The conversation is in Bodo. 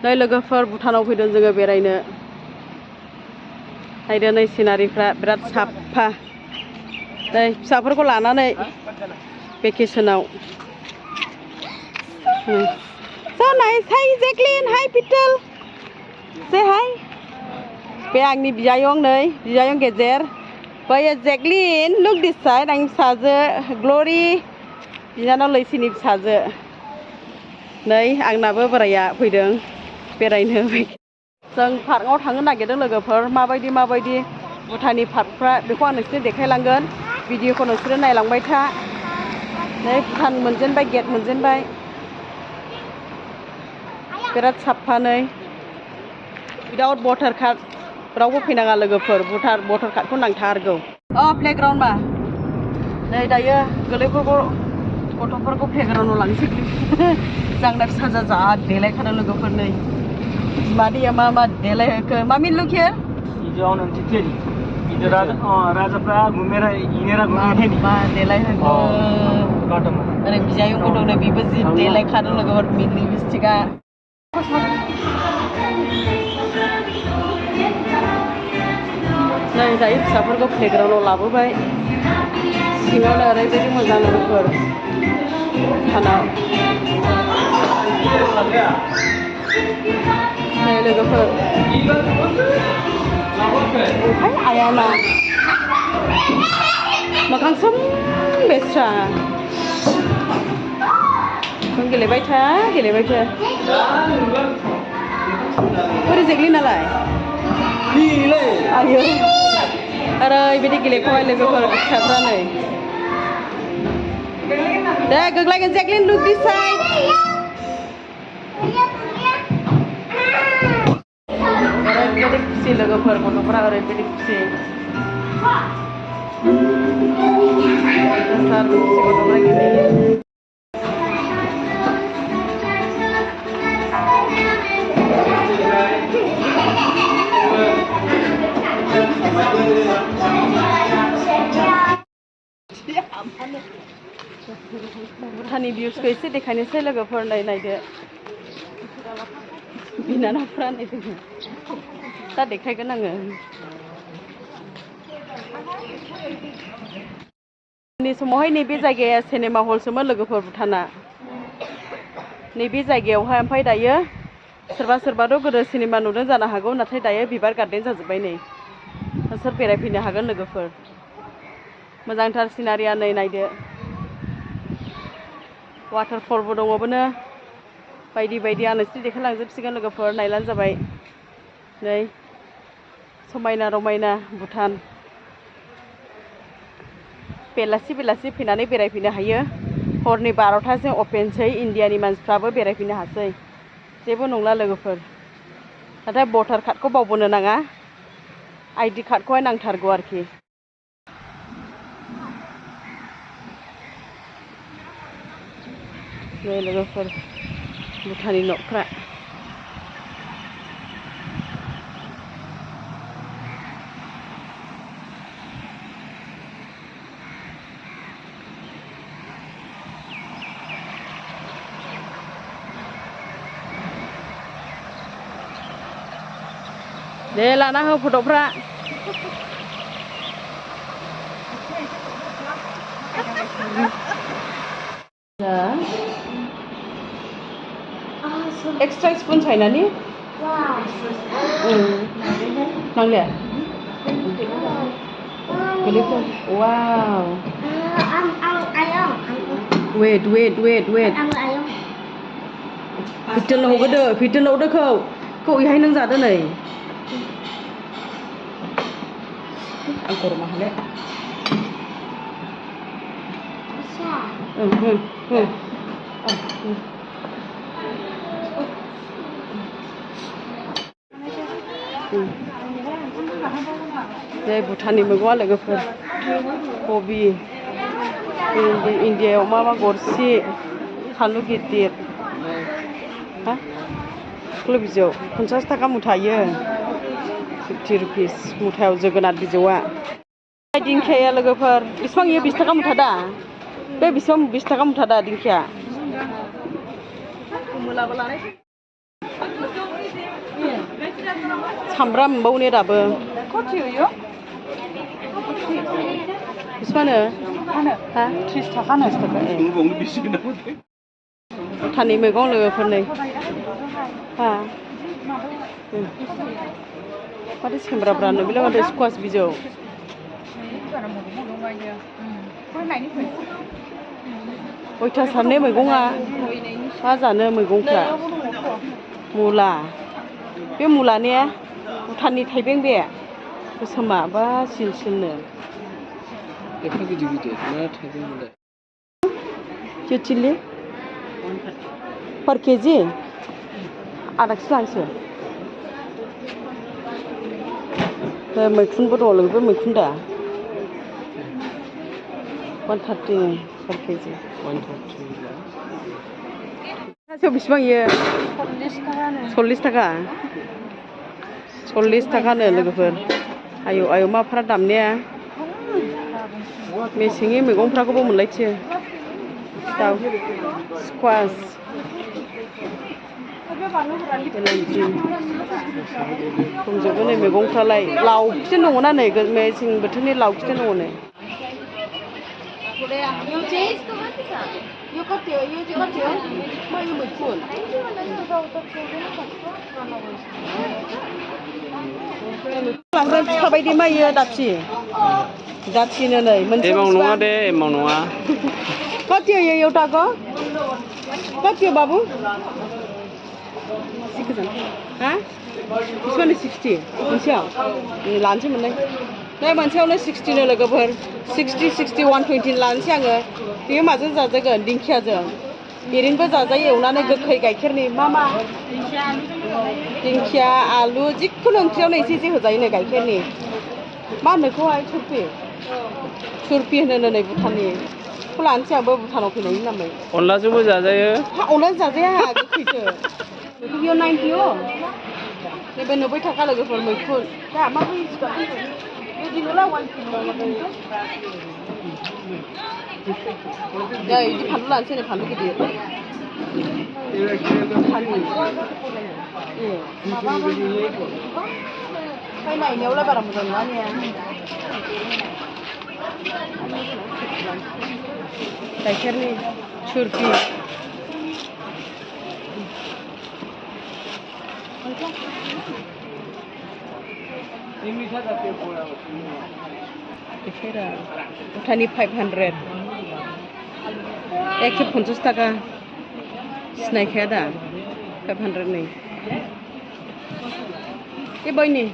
नै लोगोफोर भुटानाव फैदों जोङो बेरायनो नायदो नै सिनारिफ्रा बिराद साफा नै फिसाफोरखौ लानानै भेकेसनाव so nice hi Jacqueline hi Peter say hi बे आंनि बियायं नै बियायं गेजेर बैयो Jacqueline look this side आंनि फिसाजो Glory बिनानाव लैसिनि फिसाजो नै आंनाबो बोराया फैदों बेरायनो जों पार्कआव थांनो नागिरदों लोगोफोर माबायदि भुटाननि पार्कफ्रा बेखौ आं नोंसोरनो देखायलांगोन भिडिअखौ नोंसोरो नायलांबाय था नै भुटान मोनजेनबाय गेट मोनजेनबाय बिराद साफा नै विदाउट भटार कार्ड रावबो फैनाङा लोगोफोर भटार कार्डखौ नांथारगौ प्लेग्राउन्ड मा नै दायो गोरलैफोरखौ गथ'फोरखौ प्लेग्राउन्डआव लांसै जांना फिसाजा जा देलायखादों लोगोफोर नै बिमादैया मा देलायहोखो मामि लुक हियर हिजो आउनुहुन्थ्यो फेरि हिजो राजाफ्रा घुमेर हिँडेर घुमेको थियो नि मा देलायहोखो बाटोमा ओरै बिजायंबो दं नै बिबो जि देलायखादों लोगोफोर लिपस्टिकआ नै दायो फिसाफोरखौ प्लेग्राउन्डआव लाबोबाय सिङावनो ओरैबायदि मोजां लोगोफोर भुटानाव नै लोगोफोर अहाय आयाना मोखां बेस्रा नों गेलेबाय था बोरै जेग्लि नालाय आयो ओरैबायदि गेलेखौहाय लोगोफोर फिसाफ्रा नै दे गोग्लैगोन जेग्लिन लुक दिस साइड ओरैबायदि खुसि लोगोफोर गथ'फ्रा ओरैबायदि खुसि गथ'फ्रा गेलेयो भुटाननि भिउसखौ एसे देखायनोसै लोगोफोर नायदो बिनानावफ्रा नायदो दा देखायगोन आङो नि समावहाय नैबे जायगाया सिनेमा हलसोमोन लोगोफोर भुटाना नैबे जायगायावहाय ओमफ्राय दायो सोरबाथ' गोदो सिनेमा नुदों जानो हागौ नाथाय दायो बिबार गार्डेन जाजोब्बाय नै नोंसोर बेरायफैनो हागोन लोगोफोर मोजांथार सिनारिया नै नायदो वाटारफलबो दङबोनो बायदि आं नोंसोरनो देखायलांजोबसिगोन लोगोफोर नायलानो जाबाय नै समायना रमायना भुटान बेलासि फैनानै बेरायफैनो हायो हरनि 12टासिम अपेनसै इन्डियानि मानसिफ्राबो बेरायफैनो हासै जेबो नंला लोगोफोर नाथाय भटार कार्डखौ बावबोनो नाङा आइडि कार्डखौहाय नांथारगौ आरोखि नै लोगोफोर भुटाननि न'फ्रा दे लाना हो फट'फ्रा एक्सट्रा स्पुन सायनानि नांले गोलैफोर वाव वेट फिटोल हगोदो खौ इहाय नों जादो नै आं गरमा हाले बे भुटाननि मैगंआ लोगोफोर कबि इन्डियायाव मा गरसि फानलु गिदिर हा फुल बिजौ 50 थाखा मुथायो 50 रुपिस मुथायाव जोगोनार बिजौआ दिंखिया लोगोफोर बेसेबां इयो 20 थाखा मुथा दा बे बेसेबां 20 थाखा मुथा दा दिंखिया मुलाबो लानाय सामब्राम मोनबावो दाबो बेसेबांनो हा 30 थाखानो भुटाननि मैगं लोगोफोरनै हा माथो सेमब्राब्रानो बेलाय माथो स्कुवास बिजौ अयथासारने मैगङा मा जानो मैगंफ्रा मुला बे मुलाने भुटाननि थाइबें बे गोसोमा बा सिलसिलनो एफा गिदिर गिदिर मा थाइबें मोनलाय चिली पर केजि आधा किलो लांसै मैखुनबो दं लोगो बे मैखुन दा 130 पर केजि 130 बेसेबां इयो 40 थाखा 40 थाखानो लोगोफोर आयौ आयौ माफ्रा दामने मेसेंनि मैगंफ्राखौबो मोनलायथियो दाउ स्कुवास दंजोबो नै मैगंफ्रालाय लाव खिथि दङना नै मेसें बोथोरनि लाव खिथि दङ नै लांगोन फिफा बायदि मायो दाथिनो नै मोनसे एमाव नङा दे एमाव नङा कतियो यो एउटाको कतियो बाबु हा बेसेबां 60 मोनसेयाव लानोसै मोननाय नै मोनसेयावनो 60 नो लोगोफोर 60 60 120 लानोसै आङो बेयो माजों जाजागोन दिंखियाजों एरैनोबो जाजायो एवनानै गोखै गाइखेरनि मा दिंखिया आलु जिखुनु ओंख्रियावनो एसे एसे होजायो नै गाइखेरनि मा होनोखौहाय सुरपि होनो नै भुटाननि खौ लानोसै आंबो भुटानाव फैनायनि नामै अनलाजोंबो जाजायो अनलाजों जाजाया गोखैसो मैखुन 90 नैबे 90 थाखा लोगोफोर मैखुन दा मा होयो बिदिनोला 1 किल' नै इदि फानलु लानोसै नै फानलु गिदिर नायनायावलाय बारा मोजां नङा ने गाइखेरनि सुरपि गाइखेरा भुटाननि 500 150 थाखा सिनायखाया दा 500 नै ए बैनि